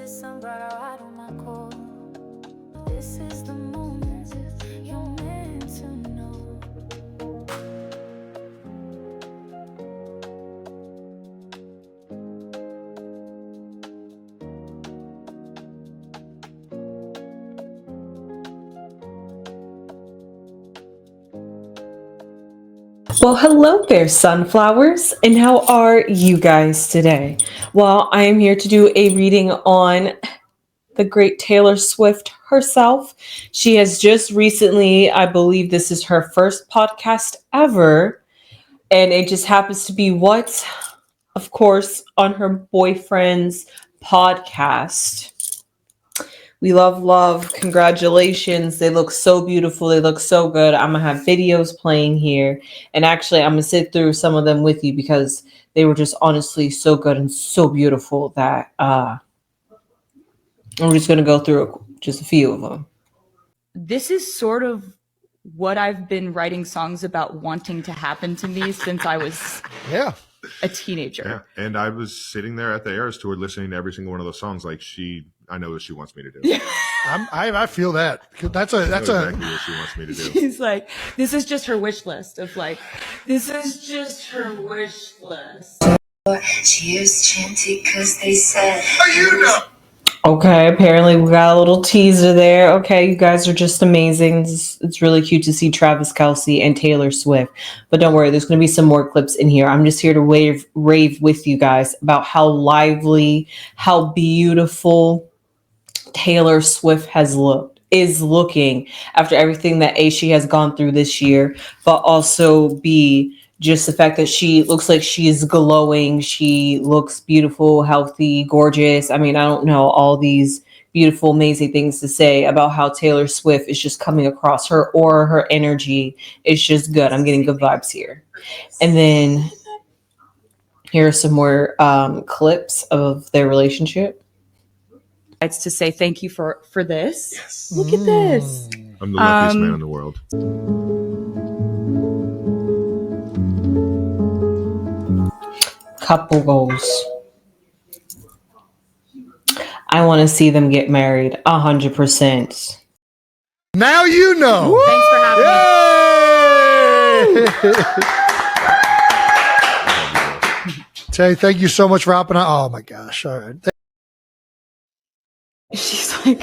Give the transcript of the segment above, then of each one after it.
December, I don't my call. This is the moment you're meant to know. Well, hello there, sunflowers, and how are you guys today? Well, I am here to do a reading on the great Taylor Swift herself. She has just recently, I believe this is her first podcast ever, and it just happens to be what? Of course, on her boyfriend's podcast. We love. Congratulations. They look so beautiful. They look so good. I'm going to have videos playing here. And actually, I'm going to sit through some of them with you because they were just honestly so good and so beautiful that I'm just going to go through just a few of them. This is sort of what I've been writing songs about wanting to happen to me since I was a teenager. Yeah, and I was sitting there at the Eras Tour listening to every single one of those songs. Like I know what she wants me to do. I feel that. That's exactly what she wants me to do. She's like, this is just her wish list of like, this is just her wish list. She is chanting because they said, Okay, apparently we got a little teaser there. Okay, you guys are just amazing. It's really cute to see Travis Kelce and Taylor Swift. But don't worry, there's going to be some more clips in here. I'm just here to rave with you guys about how lively, how beautiful Taylor Swift is looking after everything that she has gone through this year, but also B, just the fact that she looks like she's glowing. She looks beautiful, healthy, gorgeous. I mean, I don't know all these beautiful, amazing things to say about how Taylor Swift is just coming across. Her aura, her energy is just good. I'm getting good vibes here. And then here are some more clips of their relationship. It's to say thank you for this. Yes. Look at this. I'm the luckiest man in the world. Couple goals. I want to see them get married 100%. Now you know. Woo! Thanks for having me. Tay, thank you so much for hopping on. Oh my gosh. All right. She's like,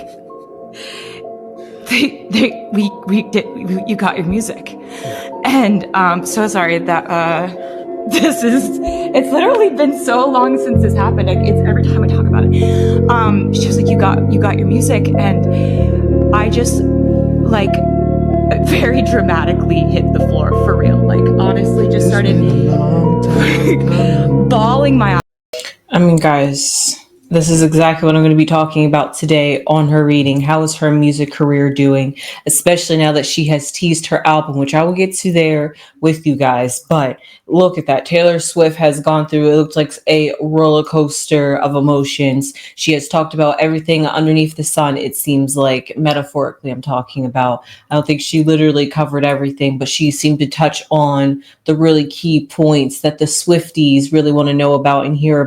you got your music. And so sorry that it's literally been so long since this happened. It's every time I talk about it. She was like, you got your music, and I just like very dramatically hit the floor for real. Like honestly, just started bawling my eyes. I mean, guys, this is exactly what I'm going to be talking about today on her reading. How is her music career doing? Especially now that she has teased her album, which I will get to there with you guys. But look at that. Taylor Swift has gone through, it looks like a roller coaster of emotions. She has talked about everything underneath the sun. It seems like metaphorically I'm talking about. I don't think she literally covered everything, but she seemed to touch on the really key points that the Swifties really want to know about and hear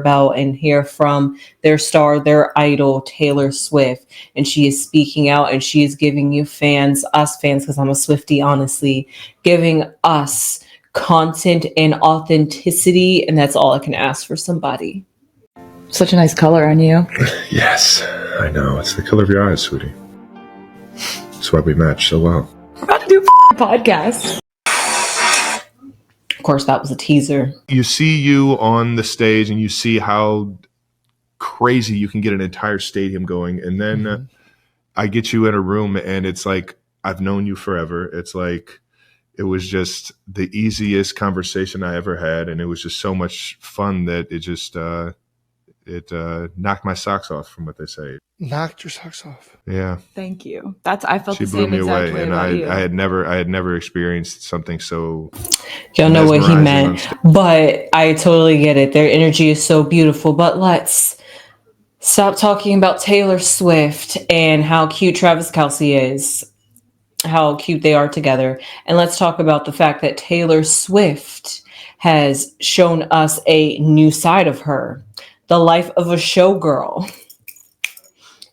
from their star, their idol, Taylor Swift. And she is speaking out and she is giving you us fans, because I'm a Swiftie, honestly, giving us content and authenticity. And that's all I can ask for somebody. Such a nice color on you. Yes, I know. It's the color of your eyes, sweetie. That's why we match so well. We're about to do a podcast. Of course, that was a teaser. You see you on the stage and you see how crazy you can get an entire stadium going, and then I get you in a room and it's like I've known you forever. It's like it was just the easiest conversation I ever had, and it was just so much fun that it just knocked my socks off, from what they say. Knocked your socks off. Yeah. Thank you. I felt she the same blew me exact away, way and about you. I had never experienced something so. Y'all know what he meant, but I totally get it. Their energy is so beautiful, but let's stop talking about Taylor Swift and how cute Travis Kelce is, how cute they are together. And let's talk about the fact that Taylor Swift has shown us a new side of her, the life of a showgirl.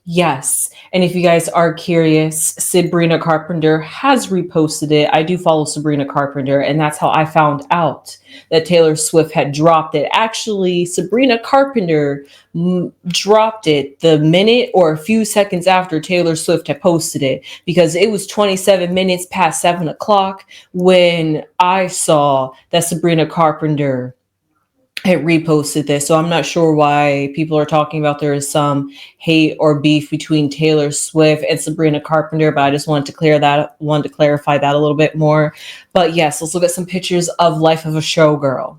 Yes. And if you guys are curious, Sabrina Carpenter has reposted it. I do follow Sabrina Carpenter, and that's how I found out that Taylor Swift had dropped it. Actually, Sabrina Carpenter dropped it the minute or a few seconds after Taylor Swift had posted it, because it was 27 minutes past 7 o'clock when I saw that Sabrina Carpenter had reposted this. So I'm not sure why people are talking about there is some hate or beef between Taylor Swift and Sabrina Carpenter, but I just wanted to clarify that a little bit more. But yes, let's look at some pictures of Life of a Showgirl.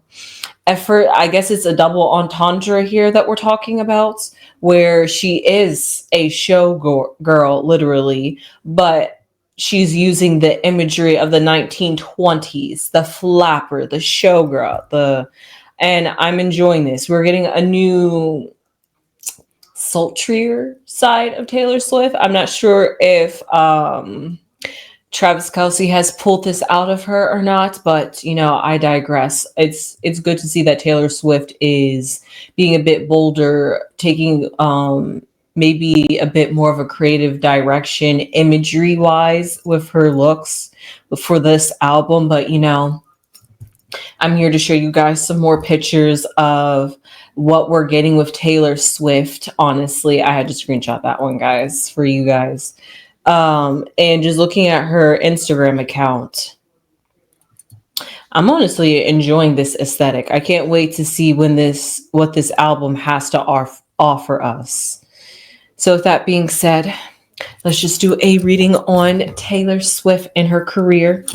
Effort, I guess it's a double entendre here that we're talking about, where she is a girl, literally, but she's using the imagery of the 1920s, the flapper, the showgirl, and I'm enjoying this. We're getting a new sultrier side of Taylor Swift. I'm not sure if Travis Kelce has pulled this out of her or not, but I digress. It's good to see that Taylor Swift is being a bit bolder, taking maybe a bit more of a creative direction imagery wise with her looks for this album. But I'm here to show you guys some more pictures of what we're getting with Taylor Swift. Honestly, I had to screenshot that one, guys, for you guys. And just looking at her Instagram account, I'm honestly enjoying this aesthetic. I can't wait to see what this album has to offer us. So with that being said, let's just do a reading on Taylor Swift and her career.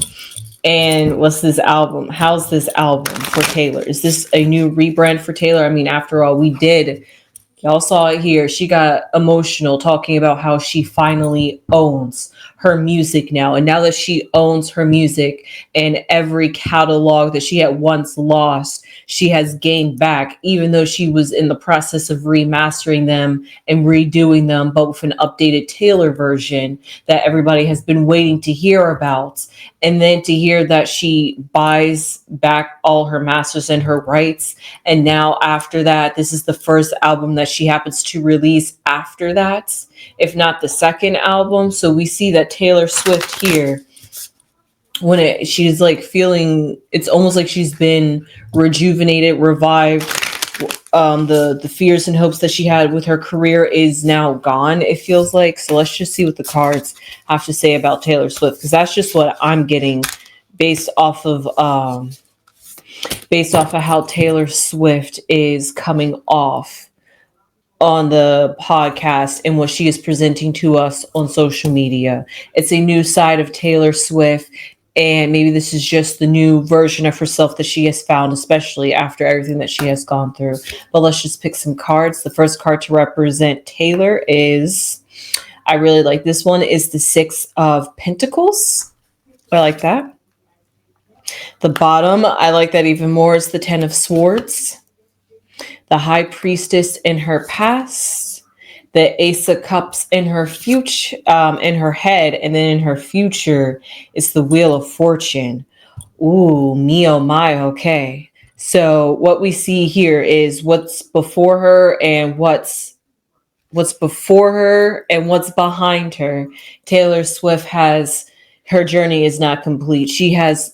And what's this album? How's this album for Taylor? Is this a new rebrand for Taylor? I mean, after all, y'all saw it here. She got emotional talking about how she finally owns her music now. And now that she owns her music and every catalog that she had once lost, she has gained back, even though she was in the process of remastering them and redoing them, but with an updated Taylor version that everybody has been waiting to hear about. And then to hear that she buys back all her masters and her rights. And now after that, this is the first album that she happens to release after that, if not the second album. So we see that Taylor Swift here, she's like feeling, it's almost like she's been rejuvenated, revived. The fears and hopes that she had with her career is now gone, it feels like. So let's just see what the cards have to say about Taylor Swift, because that's just what I'm getting based off of how Taylor Swift is coming off on the podcast and what she is presenting to us on social media. It's a new side of Taylor Swift. And maybe this is just the new version of herself that she has found, especially after everything that she has gone through. But let's just pick some cards. The first card to represent Taylor I really like this one, is the Six of Pentacles. I like that. The bottom, I like that even more, is the Ten of Swords. The High Priestess in her past. The Ace of Cups in her future, in her head, and then in her future, it's the Wheel of Fortune. Ooh, me oh my, okay. So what we see here is what's before her and what's behind her. Taylor Swift her journey is not complete. She has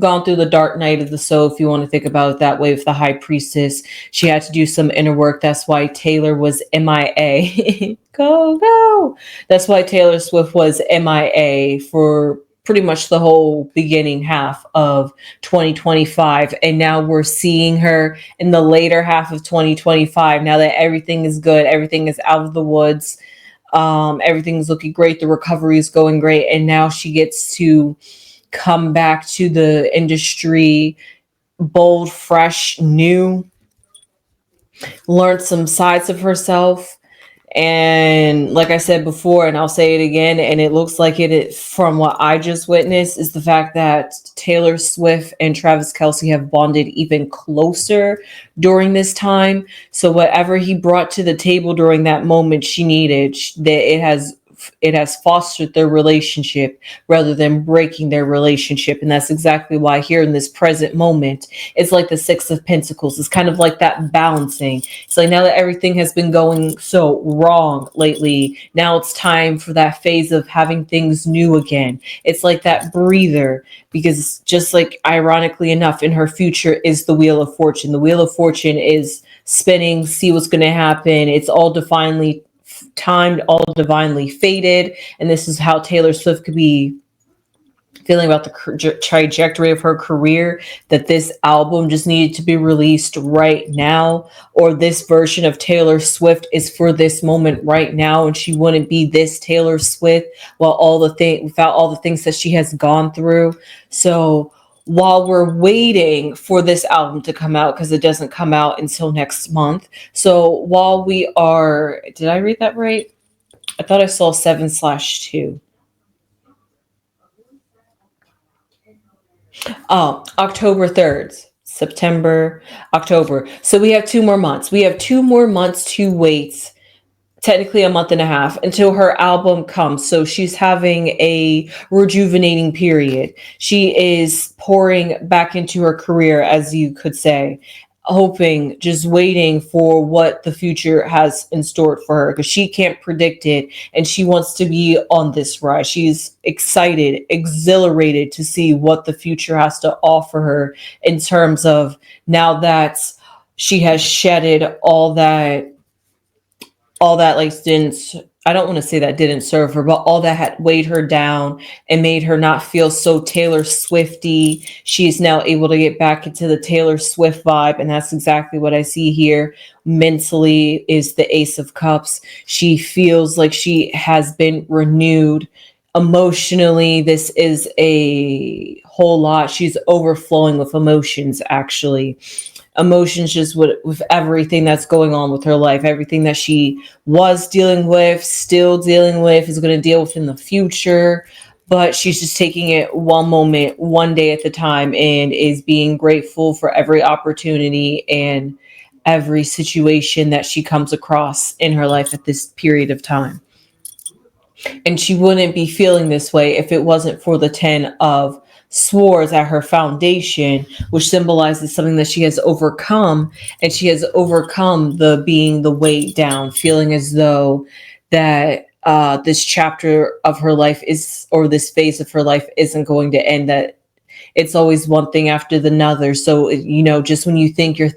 gone through the dark night of the soul, if you want to think about it that way, with the High Priestess. She had to do some inner work. That's why Taylor was MIA. Go. That's why Taylor Swift was MIA for pretty much the whole beginning half of 2025. And now we're seeing her in the later half of 2025. Now that everything is good, everything is out of the woods. Everything's looking great. The recovery is going great. And now she gets to come back to the industry bold, fresh, new, learn some sides of herself. And like I said before, and I'll say it again, and it looks like it from what I just witnessed, is the fact that Taylor Swift and Travis Kelce have bonded even closer during this time. So whatever he brought to the table during that moment she needed, that it has it has fostered their relationship rather than breaking their relationship. And that's exactly why here in this present moment, it's like the Six of Pentacles. It's kind of like that balancing. It's like now that everything has been going so wrong lately, now it's time for that phase of having things new again. It's like that breather, because just like ironically enough, in her future is the Wheel of Fortune. The Wheel of Fortune is spinning, see what's going to happen. It's all divinely timed, all divinely fated. And this is how Taylor Swift could be feeling about the trajectory of her career, that this album just needed to be released right now, or this version of Taylor Swift is for this moment right now, and she wouldn't be this Taylor Swift without all the things that she has gone through. So while we're waiting for this album to come out, because it doesn't come out until next month, so while we are, did I read that right? I thought I saw 7/2. Oh, October 3rd, September, October. So we have 2 more months. We have 2 more months to wait, technically a month and a half, until her album comes. So she's having a rejuvenating period. She is pouring back into her career, as you could say, hoping, just waiting for what the future has in store for her, because she can't predict it and she wants to be on this ride. She's excited, exhilarated to see what the future has to offer her in terms of, now that she has shedded all that like didn't, I don't want to say that didn't serve her, but all that had weighed her down and made her not feel so Taylor Swifty. She's now able to get back into the Taylor Swift vibe. And that's exactly what I see here. Mentally is the Ace of Cups. She feels like she has been renewed. Emotionally, this is a whole lot. She's overflowing with emotions, actually. Emotions just with everything that's going on with her life, everything that she was dealing with, still dealing with, is going to deal with in the future. But she's just taking it one moment, one day at the time, and is being grateful for every opportunity and every situation that she comes across in her life at this period of time. And she wouldn't be feeling this way if it wasn't for the 10 of Swords at her foundation, which symbolizes something that she has overcome. And she has overcome the being the weight down, feeling as though that this chapter of her life is, or this phase of her life isn't going to end, that it's always one thing after another. So, just when you think you're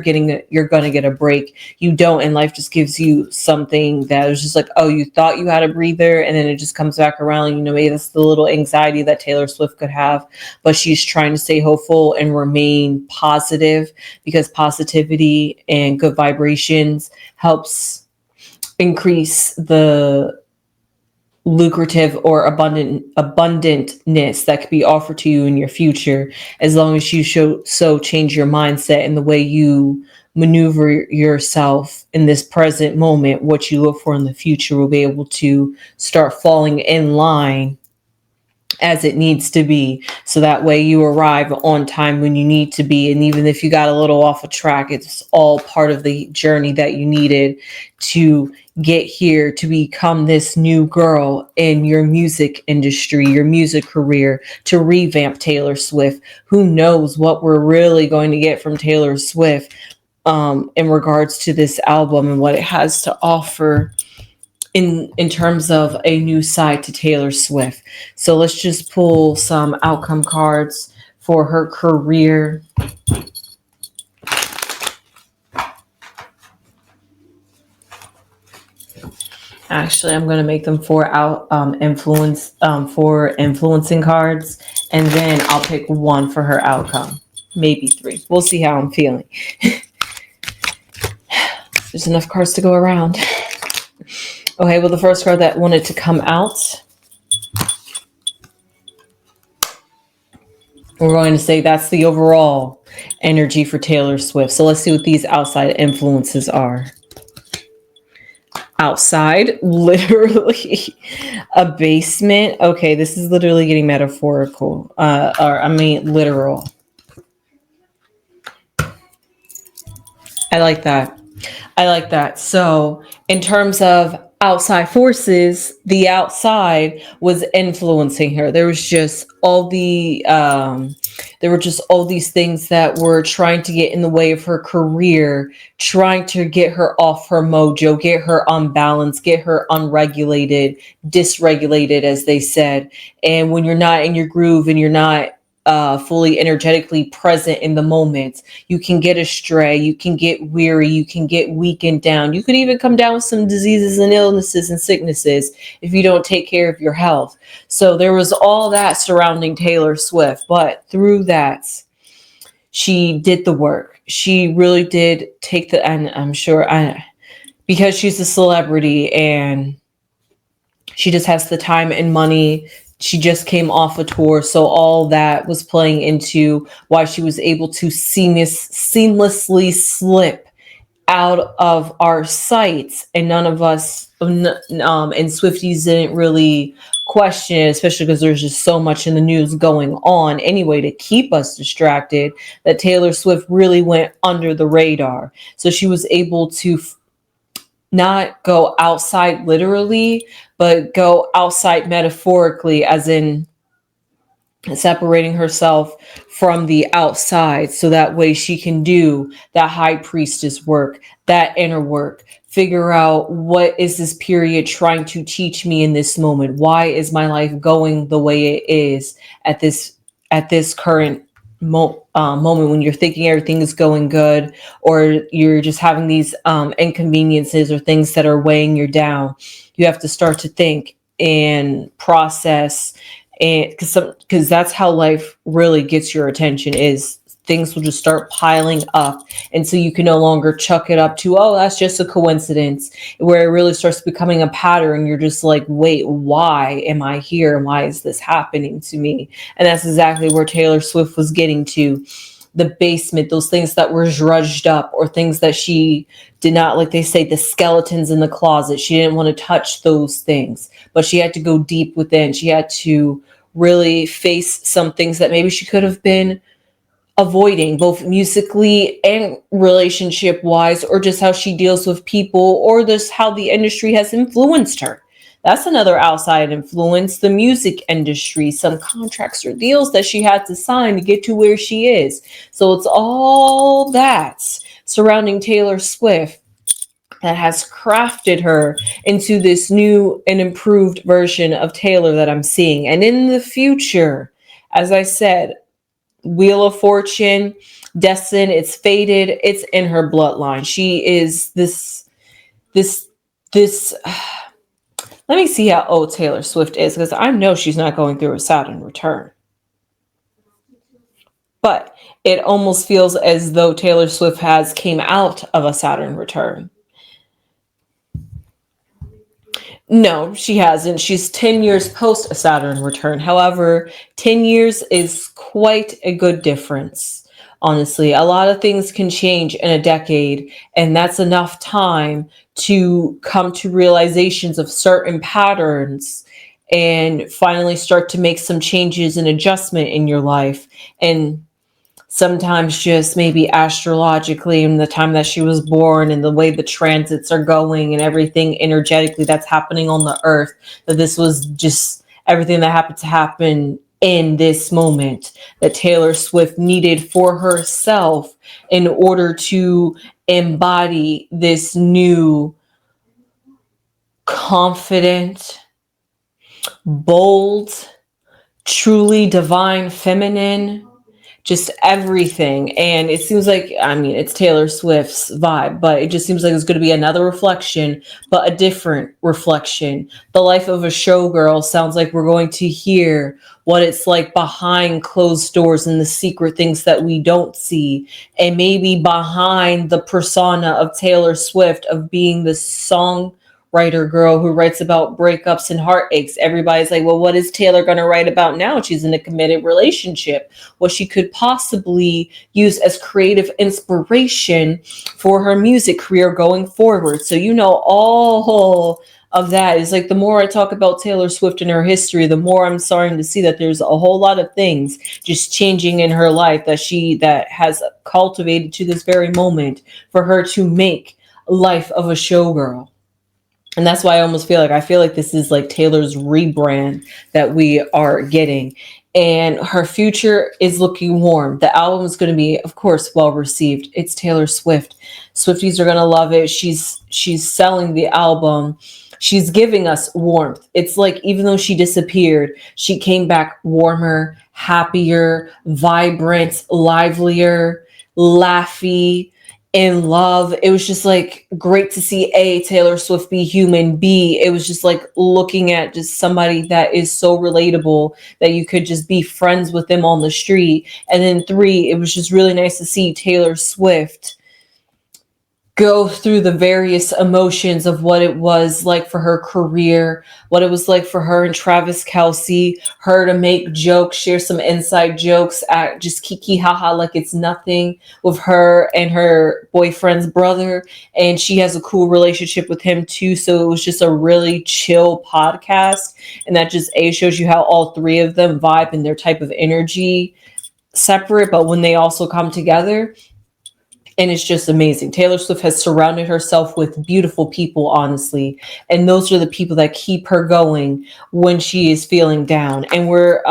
going to get a break, you don't. And life just gives you something that is just like, oh, you thought you had a breather, and then it just comes back around. Maybe that's the little anxiety that Taylor Swift could have, but she's trying to stay hopeful and remain positive, because positivity and good vibrations helps increase the lucrative or abundantness that could be offered to you in your future, as long as you change your mindset and the way you maneuver yourself in this present moment. What you look for in the future will be able to start falling in line as it needs to be, so that way you arrive on time when you need to be. And even if you got a little off a track, it's all part of the journey that you needed to get here, to become this new girl in your music industry, your music career, to revamp Taylor Swift. Who knows what we're really going to get from Taylor Swift in regards to this album and what it has to offer in terms of a new side to Taylor Swift. So let's just pull some outcome cards for her career. Actually, I'm going to make them for influencing cards, and then I'll pick one for her outcome, maybe 3. We'll see how I'm feeling. There's enough cards to go around. Okay, well, the first card that wanted to come out, we're going to say that's the overall energy for Taylor Swift. So let's see what these outside influences are. Outside, literally a basement. Okay, this is literally getting metaphorical. Literal. I like that. So in terms of outside forces, the outside was influencing her. There was just all there were just all these things that were trying to get in the way of her career, trying to get her off her mojo, get her unbalanced, get her unregulated, dysregulated, as they said. And when you're not in your groove and you're not fully energetically present in the moment, you can get astray, you can get weary, you can get weakened down. You could even come down with some diseases and illnesses and sicknesses if you don't take care of your health. So there was all that surrounding Taylor Swift, but through that, she did the work. She really did take the, and I'm sure because she's a celebrity and she just has the time and money. She just came off a tour, so all that was playing into why she was able to seamlessly slip out of our sights, and none of us and Swifties didn't really question it, especially because there's just so much in the news going on anyway to keep us distracted, that Taylor Swift really went under the radar. So she was able to not go outside literally, but go outside metaphorically, as in separating herself from the outside, so that way she can do that high priestess work, that inner work, figure out what is this period trying to teach me in this moment. Why is my life going the way it is at this current moment, when you're thinking everything is going good, or you're just having these inconveniences or things that are weighing you down. You have to start to think and process, and because that's how life really gets your attention, is things will just start piling up, and so you can no longer chuck it up to, oh, that's just a coincidence, where it really starts becoming a pattern. You're just like, wait, why am I here? Why is this happening to me? And that's exactly where Taylor Swift was getting to. The basement, those things that were drudged up, or things that she did not, like they say, the skeletons in the closet. She didn't want to touch those things, but she had to go deep within. She had to really face some things that maybe she could have been avoiding, both musically and relationship wise, or just how she deals with people, or just how the industry has influenced her. That's another outside influence, the music industry, some contracts or deals that she had to sign to get to where she is. So it's all that surrounding Taylor Swift that has crafted her into this new and improved version of Taylor that I'm seeing. And in the future, as I said, Wheel of Fortune, Destined, it's fated, it's in her bloodline. She is this let me see how old Taylor Swift is, because I know she's not going through a Saturn return. But it almost feels as though Taylor Swift has came out of a Saturn return. No, she hasn't. She's 10 years post a Saturn return. However, 10 years is quite a good difference. Honestly, a lot of things can change in a decade, and that's enough time to come to realizations of certain patterns and finally start to make some changes and adjustment in your life. And sometimes just maybe astrologically, in the time that she was born and the way the transits are going and everything energetically that's happening on the earth, that this was just everything that happened to happen in this moment that Taylor Swift needed for herself in order to embody this new, confident, bold, truly divine feminine, just everything. And it seems like, I mean, it's Taylor Swift's vibe, but it just seems like it's going to be another reflection, but a different reflection. The life of a showgirl sounds like we're going to hear what it's like behind closed doors and the secret things that we don't see. And maybe behind the persona of Taylor Swift of being the songwriter girl who writes about breakups and heartaches. Everybody's like, well, what is Taylor going to write about now? She's in a committed relationship. What she could possibly use as creative inspiration for her music career going forward. So, you know, all of that is like, the more I talk about Taylor Swift and her history, the more I'm starting to see that there's a whole lot of things just changing in her life that has cultivated to this very moment for her to make life of a showgirl. And that's why I feel like this is like Taylor's rebrand that we are getting. And her future is looking warm. The album is going to be, of course, well received. It's Taylor Swift. Swifties are going to love it. She's selling the album. She's giving us warmth. It's like even though she disappeared, she came back warmer, happier, vibrant, livelier, laughy, in love. It was just like great to see Taylor Swift be human. B, it was just like looking at just somebody that is so relatable that you could just be friends with them on the street. And then 3, it was just really nice to see Taylor Swift go through the various emotions of what it was like for her career, what it was like for her and Travis Kelce, her to make jokes, share some inside jokes, act just kiki haha like it's nothing with her and her boyfriend's brother. And she has a cool relationship with him too. So it was just a really chill podcast. And that just shows you how all 3 of them vibe and their type of energy separate, but when they also come together, and it's just amazing. Taylor Swift has surrounded herself with beautiful people, honestly. And those are the people that keep her going when she is feeling down. And we're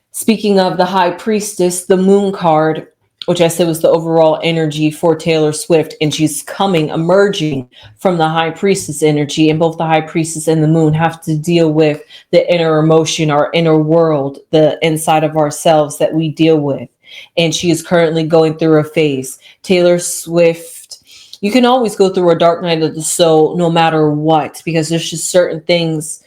speaking of the High Priestess, the Moon card, which I said was the overall energy for Taylor Swift. And she's emerging from the High Priestess energy. And both the High Priestess and the Moon have to deal with the inner emotion, our inner world, the inside of ourselves that we deal with. And she is currently going through a phase. Taylor Swift, you can always go through a dark night of the soul no matter what, because there's just certain things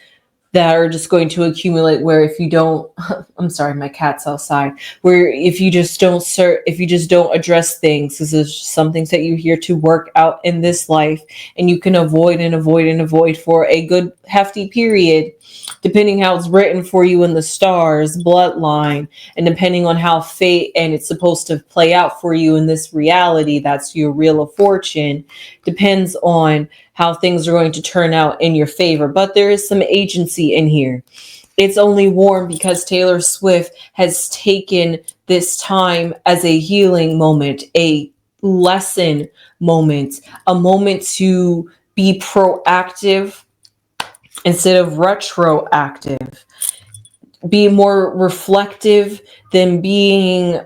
that are just going to accumulate where if you don't, I'm sorry, my cat's outside, where if you just don't address things, because there's some things that you here to work out in this life, and you can avoid for a good hefty period, depending how it's written for you in the stars, bloodline, and depending on how fate and it's supposed to play out for you in this reality, that's your wheel of fortune, depends on how things are going to turn out in your favor. But there is some agency in here. It's only warm because Taylor Swift has taken this time as a healing moment, a lesson moment, a moment to be proactive instead of retroactive, be more reflective than being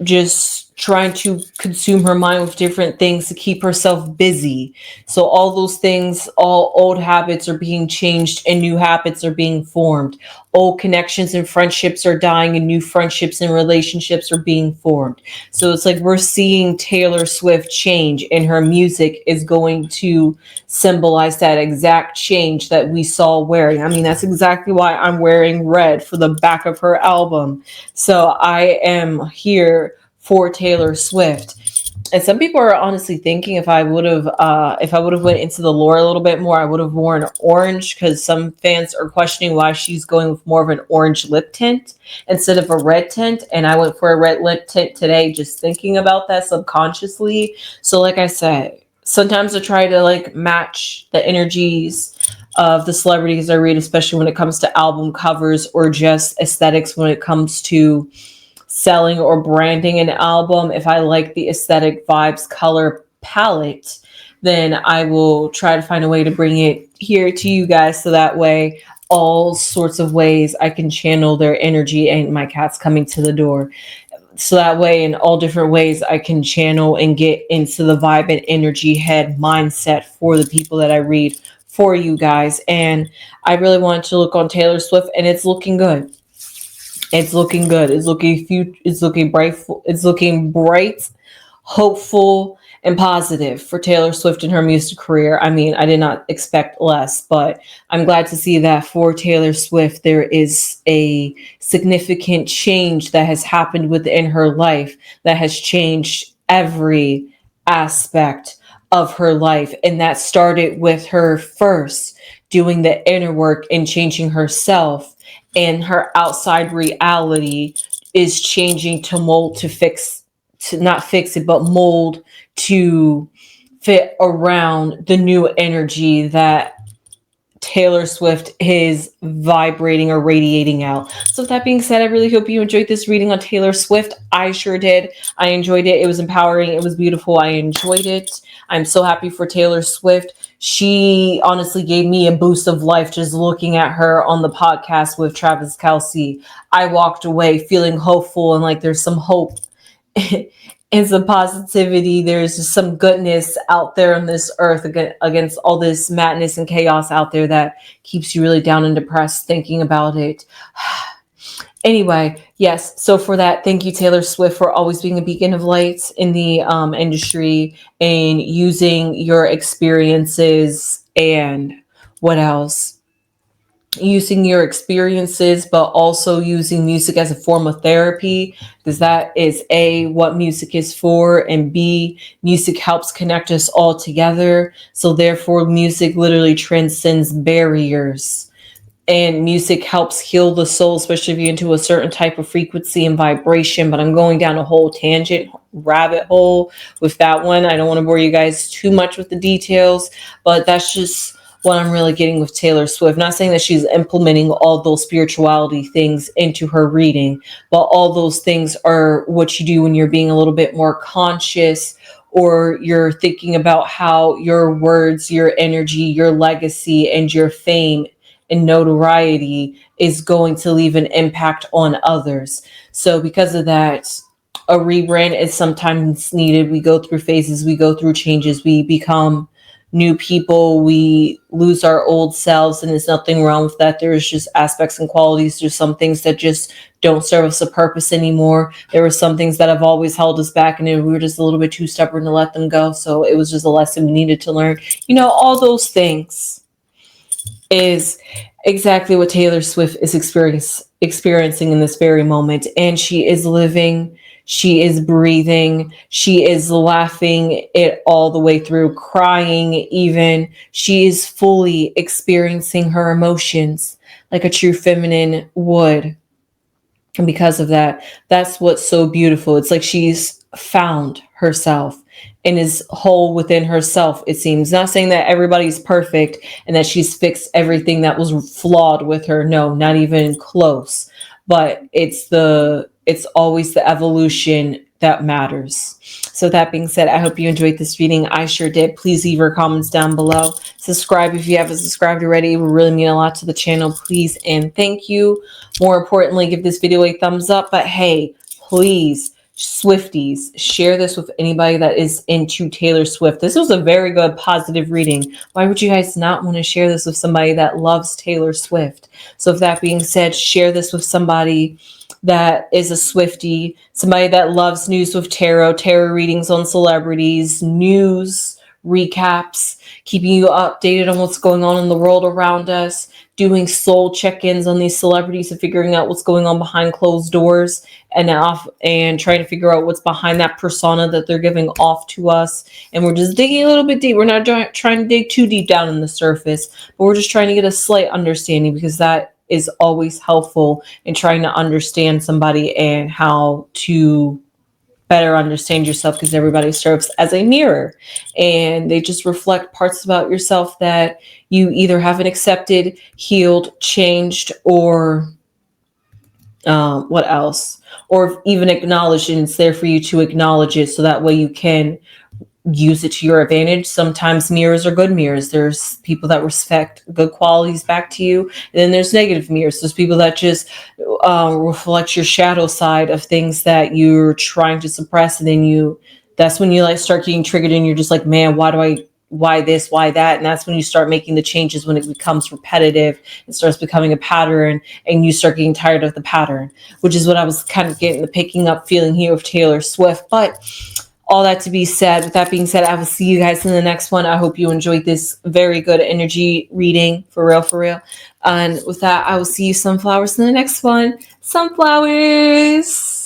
just trying to consume her mind with different things to keep herself busy. So all those things, all old habits are being changed and new habits are being formed. Old connections and friendships are dying and new friendships and relationships are being formed. So it's like we're seeing Taylor Swift change, and her music is going to symbolize that exact change that we saw wearing. I mean, that's exactly why I'm wearing red for the back of her album. So I am here for Taylor Swift. And some people are honestly thinking if I would have went into the lore a little bit more, I would have worn orange, because some fans are questioning why she's going with more of an orange lip tint instead of a red tint. And I went for a red lip tint today, just thinking about that subconsciously. So like I said, sometimes I try to like match the energies of the celebrities I read, especially when it comes to album covers or just aesthetics when it comes to selling or branding an album. If I like the aesthetic vibes, color palette, then I will try to find a way to bring it here to you guys. So that way, all sorts of ways I can channel their energy, and my cat's coming to the door. So that way, in all different ways, I can channel and get into the vibe and energy head mindset for the people that I read for you guys. And I really wanted to look on Taylor Swift, and it's looking good. It's looking good. It's looking bright. It's looking bright, hopeful, and positive for Taylor Swift and her music career. I mean, I did not expect less, but I'm glad to see that for Taylor Swift, there is a significant change that has happened within her life that has changed every aspect of her life. And that started with her first doing the inner work and changing herself, and her outside reality is changing to mold to not fix it, but mold to fit around the new energy that Taylor Swift is vibrating or radiating out. So with that being said, I really hope you enjoyed this reading on Taylor Swift. I sure did. I enjoyed it. It was empowering. It was beautiful. I enjoyed it. I'm so happy for Taylor Swift. She honestly gave me a boost of life just looking at her on the podcast with Travis Kelce. I walked away feeling hopeful and like there's some hope and some positivity. There's just some goodness out there on this earth against all this madness and chaos out there that keeps you really down and depressed thinking about it. Anyway, yes. So for that, thank you, Taylor Swift, for always being a beacon of light in the industry and using your experiences and what else? Using your experiences, but also using music as a form of therapy, because that is A, what music is for, and B, music helps connect us all together. So therefore, music literally transcends barriers. And music helps heal the soul, especially if you're into a certain type of frequency and vibration. But I'm going down a whole tangent rabbit hole with that one. I don't want to bore you guys too much with the details, but that's just what I'm really getting with Taylor Swift. Not saying that she's implementing all those spirituality things into her reading, but all those things are what you do when you're being a little bit more conscious, or you're thinking about how your words, your energy, your legacy, and your fame and notoriety is going to leave an impact on others. So because of that, a rebrand is sometimes needed. We go through phases, we go through changes, we become new people, we lose our old selves, and there's nothing wrong with that. There's just aspects and qualities. There's some things that just don't serve us a purpose anymore. There were some things that have always held us back, and we were just a little bit too stubborn to let them go. So it was just a lesson we needed to learn. You know, all those things is exactly what Taylor Swift is experiencing in this very moment. And she is living, she is breathing, she is laughing it all the way through, crying even. She is fully experiencing her emotions like a true feminine would. And because of that, that's what's so beautiful. It's like she's found herself and is whole within herself, it seems. Not saying that everybody's perfect and that she's fixed everything that was flawed with her. No, not even close. But it's always the evolution that matters. So that being said, I hope you enjoyed this reading. I sure did. Please leave your comments down below. Subscribe if you haven't subscribed already. It would really mean a lot to the channel. Please and thank you. More importantly, give this video a thumbs up. But hey, please, Swifties, share this with anybody that is into Taylor Swift. This was a very good positive reading. Why would you guys not want to share this with somebody that loves Taylor Swift? So with that being said, share this with somebody that is a Swiftie, somebody that loves news with tarot readings on celebrities, news recaps, keeping you updated on what's going on in the world around us, doing soul check-ins on these celebrities and figuring out what's going on behind closed doors and trying to figure out what's behind that persona that they're giving off to us. And we're just digging a little bit deep. We're not trying to dig too deep down in the surface, but we're just trying to get a slight understanding, because that is always helpful in trying to understand somebody and how to better understand yourself, because everybody serves as a mirror and they just reflect parts about yourself that you either haven't accepted, healed, changed, or what else, or even acknowledged, and it's there for you to acknowledge it so that way you can use it to your advantage. Sometimes mirrors are good mirrors. There's people that respect good qualities back to you, and then there's negative mirrors. There's people that just reflect your shadow side of things that you're trying to suppress, and then that's when you like start getting triggered and you're just like, man, why this, why that? And that's when you start making the changes, when it becomes repetitive, it starts becoming a pattern, and you start getting tired of the pattern, which is what I was kind of getting the picking up feeling here with Taylor Swift. But all that to be said, with that being said, I will see you guys in the next one. I hope you enjoyed this very good energy reading, for real. And with that, I will see you sunflowers in the next one. Sunflowers.